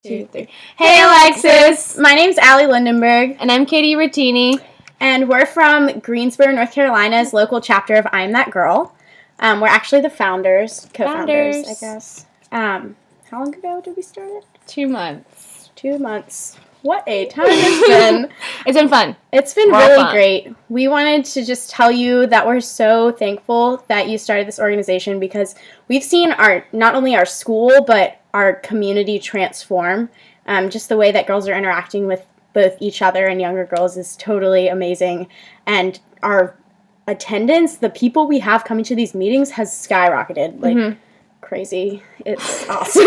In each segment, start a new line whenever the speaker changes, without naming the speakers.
2, 3. Hey, Alexis!
My name's Allie Lindenberg.
And I'm Katie Rattini.
And we're from Greensboro, North Carolina's local chapter of I'm That Girl. We're actually the co-founders, I guess. How long ago did we start it?
2 months.
2 months. What a time it's been.
It's been fun.
It's been really great. We wanted to just tell you that we're so thankful that you started this organization because we've seen not only our school, but our community transform. Just the way that girls are interacting with both each other and younger girls is totally amazing. And our attendance, the people we have coming to these meetings has skyrocketed. Crazy. It's awesome.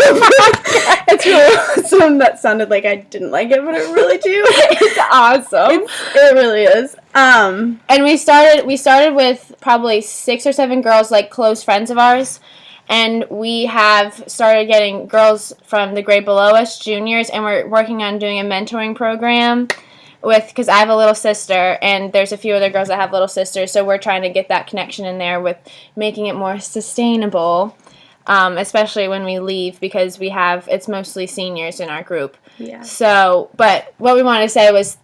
It's really awesome. That sounded like I didn't like it, but I really do.
It's awesome.
It really is.
And we started with probably 6 or 7 girls, like close friends of ours. And we have started getting girls from the grade below us, juniors, and we're working on doing a mentoring program because I have a little sister, and there's a few other girls that have little sisters, so we're trying to get that connection in there with making it more sustainable, especially when we leave, because it's mostly seniors in our group.
Yeah.
So, but what we wanted to say was,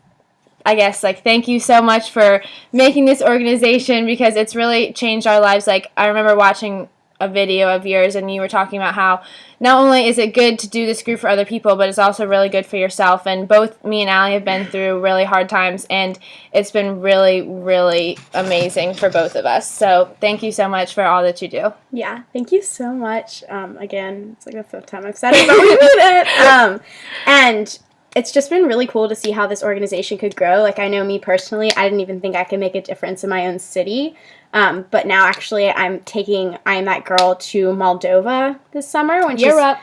I guess, thank you so much for making this organization, because it's really changed our lives. I remember watching a video of yours, and you were talking about how not only is it good to do this group for other people, but it's also really good for yourself. And both me and Allie have been through really hard times, and it's been really, really amazing for both of us. So thank you so much for all that you do.
Yeah, thank you so much. Again, it's the 5th time I've said it, but we did it. And it's just been really cool to see how this organization could grow. I know me personally, I didn't even think I could make a difference in my own city. But now actually I'm taking I'm That Girl to Moldova this summer.
Europe.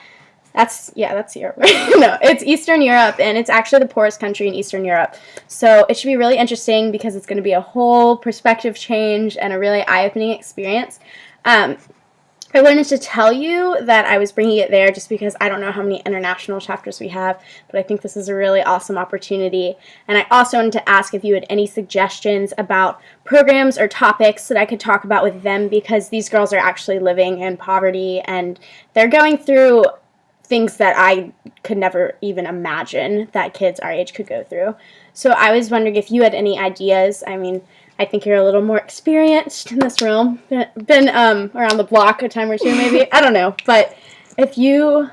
That's Europe. No, it's Eastern Europe, and it's actually the poorest country in Eastern Europe. So it should be really interesting because it's going to be a whole perspective change and a really eye-opening experience. I wanted to tell you that I was bringing it there just because I don't know how many international chapters we have, but I think this is a really awesome opportunity. And I also wanted to ask if you had any suggestions about programs or topics that I could talk about with them, because these girls are actually living in poverty and they're going through things that I could never even imagine that kids our age could go through. So I was wondering if you had any ideas. I think you're a little more experienced in this realm, been around the block a time or two maybe, I don't know, but if you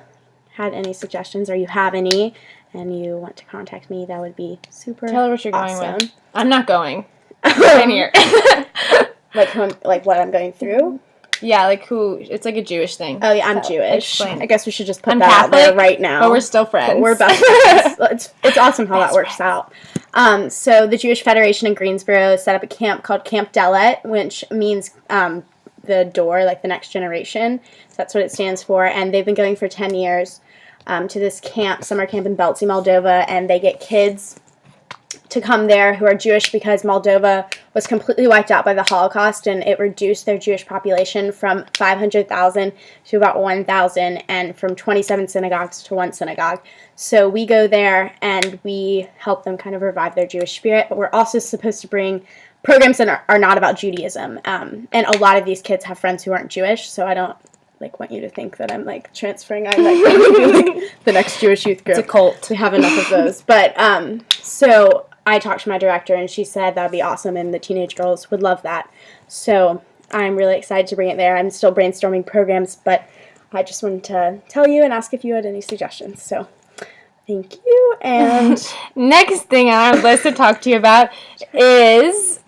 had any suggestions or you have any and you want to contact me, that would be super
Tell her what you're
awesome.
Going with. I'm not going. I'm here.
Like what I'm going through?
Yeah, who, it's a Jewish thing.
Oh yeah, I'm Jewish.
Explain.
I guess we should just put
I'm
that
Catholic,
out there right now.
But we're still friends.
But we're best friends. It's awesome how that works out. So the Jewish Federation in Greensboro set up a camp called Camp Delet, which means the door, the next generation. So that's what it stands for. And they've been going for 10 years to this summer camp in Beltsy, Moldova, and they get kids to come there who are Jewish because Moldova was completely wiped out by the Holocaust, and it reduced their Jewish population from 500,000 to about 1,000, and from 27 synagogues to 1 synagogue. So we go there and we help them kind of revive their Jewish spirit, but we're also supposed to bring programs that are not about Judaism. And a lot of these kids have friends who aren't Jewish, so I don't want you to think that I'm transferring. I'm the next Jewish youth group.
It's a cult.
We have enough of those. But so I talked to my director, and she said that would be awesome, and the teenage girls would love that. So I'm really excited to bring it there. I'm still brainstorming programs, but I just wanted to tell you and ask if you had any suggestions. So thank you. And
next thing on our list to talk to you about is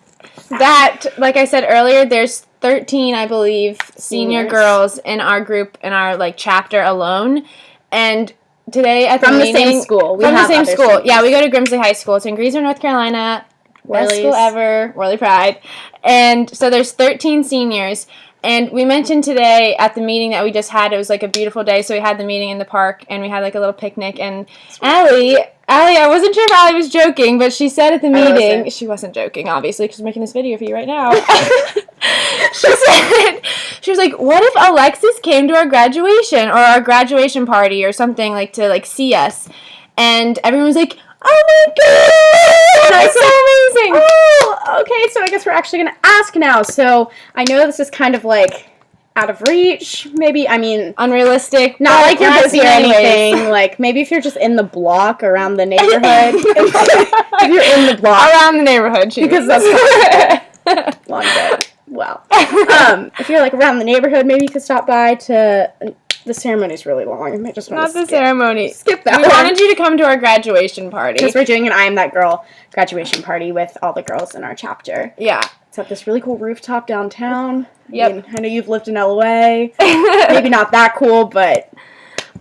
that, like I said earlier, there's 13, I believe, senior girls in our group, in our chapter alone, and today at the meeting,
the same school.
From the same school. Yeah, we go to Grimsley High School. It's in Greensboro, North Carolina. Best school ever. Whirly Pride. And so there's 13 seniors. And we mentioned today at the meeting that we just had, it was a beautiful day, so we had the meeting in the park, and we had a little picnic, and Allie, I wasn't sure if Allie was joking, but she said at the meeting, she wasn't joking, obviously, because I'm making this video for you right now. She was like, what if Alexis came to our graduation, or our graduation party, or something, to see us? And everyone was like, oh my god, that's so amazing.
Oh, okay, so I guess we're actually going to ask now. So I know this is kind of out of reach, maybe. I mean,
unrealistic.
Not like you're busy or
anyways.
anything. Like, maybe if you're just in the block around the neighborhood. If you're in the block.
Around the neighborhood,
because that's long day. Wow. If you're, like, around the neighborhood, maybe you could stop by to... The ceremony's really long. I might just want
Not the ceremony.
Skip that.
We wanted you to come to our graduation party.
Because we're doing an I Am That Girl graduation party with all the girls in our chapter.
Yeah.
It's at this really cool rooftop downtown.
Yep.
I mean, I know you've lived in LA. Maybe not that cool, but...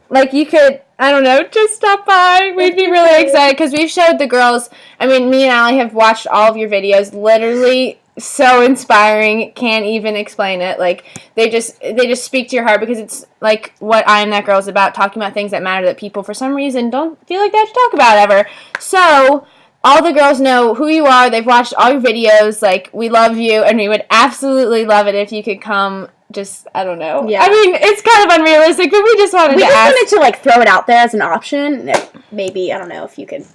Like, you could, I don't know, just stop by. We'd be really excited because we've showed the girls. I mean, me and Allie have watched all of your videos. Literally so inspiring. Can't even explain it. Like, they just speak to your heart because it's like what I Am That Girl is about, talking about things that matter that people for some reason don't feel like they have to talk about ever. So all the girls know who you are. They've watched all your videos. Like, we love you, and we would absolutely love it if you could come. Just, I don't know.
Yeah.
I mean, it's kind of unrealistic, but we just wanted to ask.
wanted to, like, throw it out there as an option. Maybe, I don't know if you could.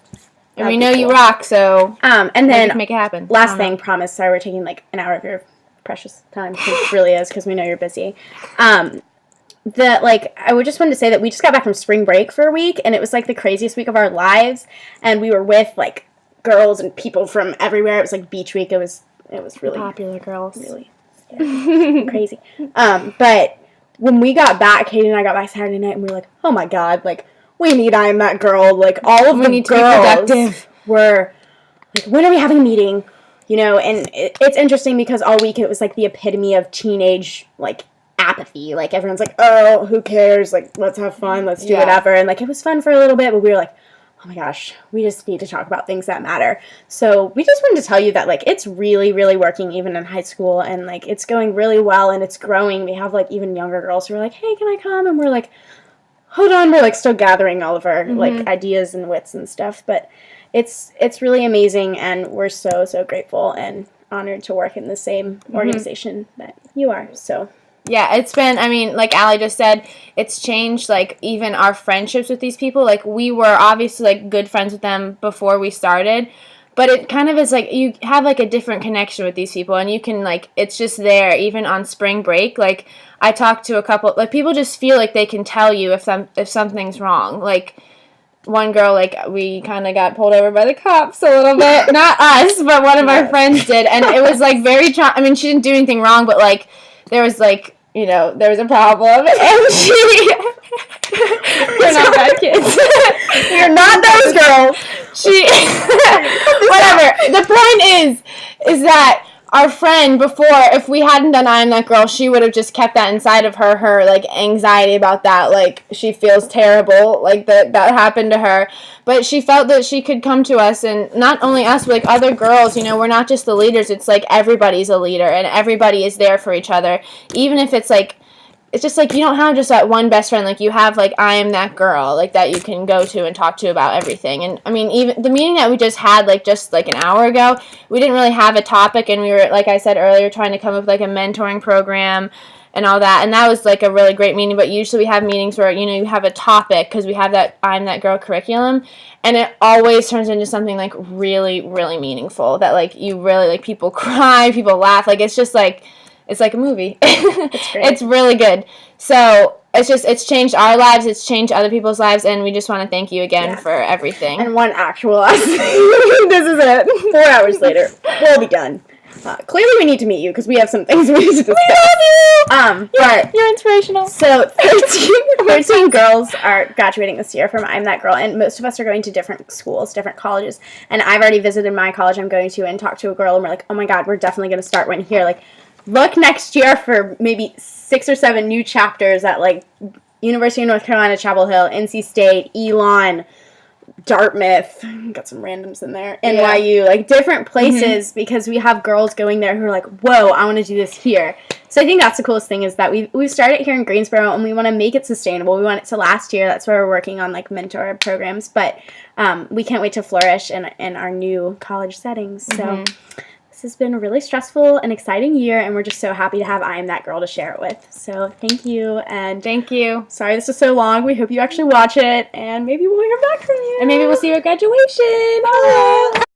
And we know you rock, so
and
maybe
then
we can make it happen.
last thing, promise. Sorry, we're taking, like, an hour of your precious time. It really is, because we know you're busy. I would just wanted to say that we just got back from spring break for a week, and it was, like, the craziest week of our lives. And we were with, like, girls and people from everywhere. It was, like, beach week. It was really
Popular girls.
Really. Crazy. But when we got back, Katie and I got back Saturday night, and we were like, oh my god, like, we need I Am That Girl. Like, all of the girls were like, when are we having a meeting? You know, and it's interesting because all week it was like the epitome of teenage, like, apathy. Like, everyone's like, oh, who cares? Like, let's have fun. Let's do whatever. And, like, it was fun for a little bit, but we were like, oh my gosh, we just need to talk about things that matter. So we just wanted to tell you that, like, it's really, really working even in high school, and, like, it's going really well, and it's growing. We have, like, even younger girls who are like, hey, can I come? And we're like, hold on, we're, like, still gathering all of our, like, ideas and wits and stuff, but it's really amazing, and we're so, so grateful and honored to work in the same organization that you are, so...
Yeah, it's been, I mean, like Allie just said, it's changed, like, even our friendships with these people. Like, we were obviously, like, good friends with them before we started, but it kind of is, like, you have, like, a different connection with these people, and you can, like, it's just there, even on spring break. Like, I talked to a couple, like, people just feel like they can tell you if something's wrong. Like, one girl, like, we kind of got pulled over by the cops a little bit. Not us, but one of our friends did, and it was, like, very, I mean, she didn't do anything wrong, but, like, there was, like, you know, there was a problem, and she... We're not bad kids.
You're not those girls.
Whatever. The point is that our friend before, if we hadn't done I Am That Girl, she would have just kept that inside of her, like, anxiety about that, like, she feels terrible, like, that happened to her, but she felt that she could come to us, and not only us, but, like, other girls, you know, we're not just the leaders, it's, like, everybody's a leader, and everybody is there for each other, even if it's, like, it's just, like, you don't have just that one best friend. Like, you have, like, I Am That Girl, like, that you can go to and talk to about everything. And, I mean, even the meeting that we just had, like, just, like, an hour ago, we didn't really have a topic, and we were, like I said earlier, trying to come up with, like, a mentoring program and all that. And that was, like, a really great meeting. But usually we have meetings where, you know, you have a topic because we have that I'm That Girl curriculum. And it always turns into something, like, really, really meaningful. That, like, you really, like, people cry, people laugh. Like, it's just, like... It's like a movie.
It's great.
It's really good. So it's changed our lives. It's changed other people's lives, and we just want to thank you again for everything.
And one actualized thing. This is it. 4 hours later, we'll be done. Clearly, we need to meet you because we have some things we need to discuss.
We love you.
But
You're inspirational.
So 13 girls are graduating this year from I'm That Girl, and most of us are going to different schools, different colleges. And I've already visited my college I'm going to and talked to a girl, and we're like, oh my god, we're definitely going to start one here. Like, look next year for maybe 6 or 7 new chapters at, like, University of North Carolina, Chapel Hill, NC State, Elon, Dartmouth, got some randoms in there, NYU, like, different places, because we have girls going there who are like, whoa, I want to do this here. So I think that's the coolest thing, is that we've started here in Greensboro, and we want to make it sustainable. We want it to last year. That's why we're working on, like, mentor programs, but we can't wait to flourish in our new college settings. So this has been a really stressful and exciting year, and we're just so happy to have I Am That Girl to share it with. So thank you, and
thank you.
Sorry this was so long. We hope you actually watch it, and maybe we'll hear back from you.
And maybe we'll see you at graduation.
Bye.